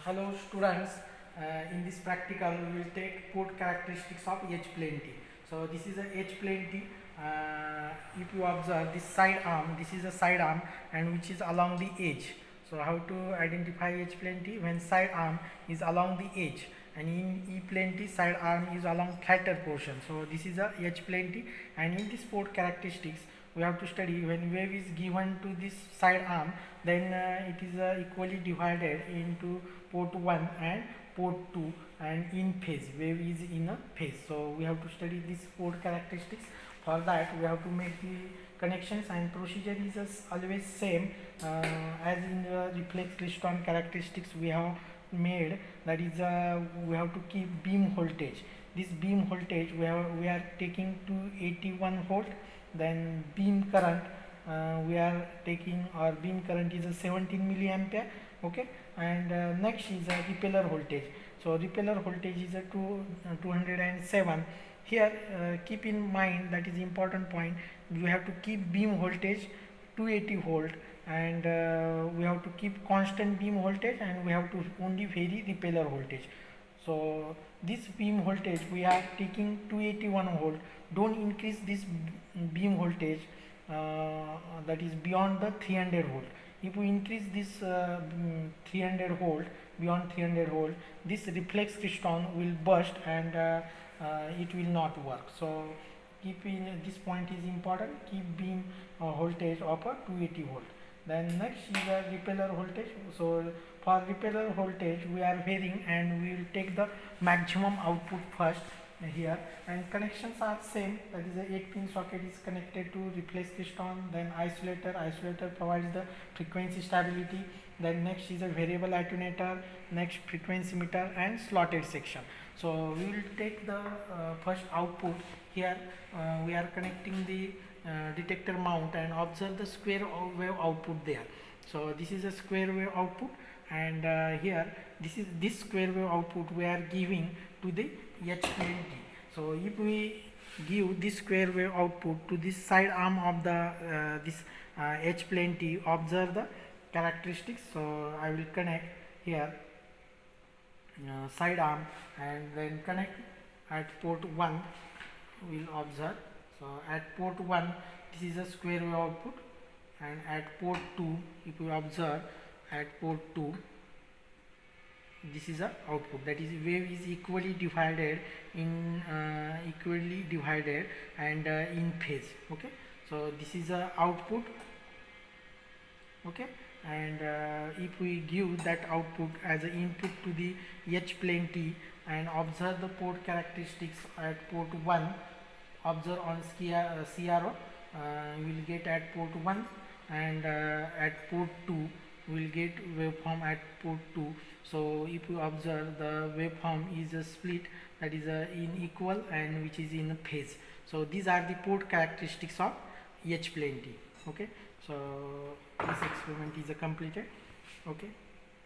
Hello students, in this practical we will take port characteristics of H-plane T. So this is a H-plane T. If you observe this side arm, this is a side arm and which is along the edge. So how to identify H-plane T? When side arm is along the edge and in E-plane T side arm is along flatter portion. So this is a H-plane T, and in this port characteristics we have to study when wave is given to this side arm, then it is equally divided into port 1 and port 2 and in phase, wave is in a phase. So we have to study this port characteristics. For that we have to make the connections, and procedure is always same as in the reflex Klystron characteristics we have made. That is we have to keep beam voltage. This beam voltage we are taking 281 volt. Then beam current we are taking, our beam current is a 17 milliampere. Okay, and next is a repeller voltage. So repeller voltage is a 207. Here keep in mind, that is important point, we have to keep beam voltage 280 volt, and we have to keep constant beam voltage, and we have to only vary repeller voltage. So this beam voltage we are taking 281 volt. Don't increase this beam voltage that is beyond the 300 volt. If we increase this 300 volt, beyond 300 volt, this reflex Klystron will burst and it will not work. So keep in this point is important, keep beam voltage of a 280 volt. Then next is the repeller voltage. So for repeller voltage we are varying, and we will take the maximum output first here, and connections are same. That is a 8-pin socket is connected to reflex Klystron, then isolator provides the frequency stability. Then next is a variable attenuator, next frequency meter and slotted section. So we will take the first output. Here we are connecting the detector mount and observe the square wave output there. So this is a square wave output, and here this square wave output we are giving to the H-plane T. So if we give this square wave output to this side arm of the this H-plane T, observe the characteristics. So I will connect here side arm and then connect at port 1. We will observe. So at port 1 this is a square wave output, and at port 2, if we observe at port 2, this is a output. That is, wave is equally divided and in phase. Okay, so this is a output. Okay, and if we give that output as an input to the H-plane T and observe the port characteristics at port 1, observe on CRO, you will get at port 1, and at port 2 we will get waveform at port 2. So if you observe, the waveform is a split, that is in equal and which is in a phase. So these are the port characteristics of H-plane T. Okay, so this experiment is completed. Okay.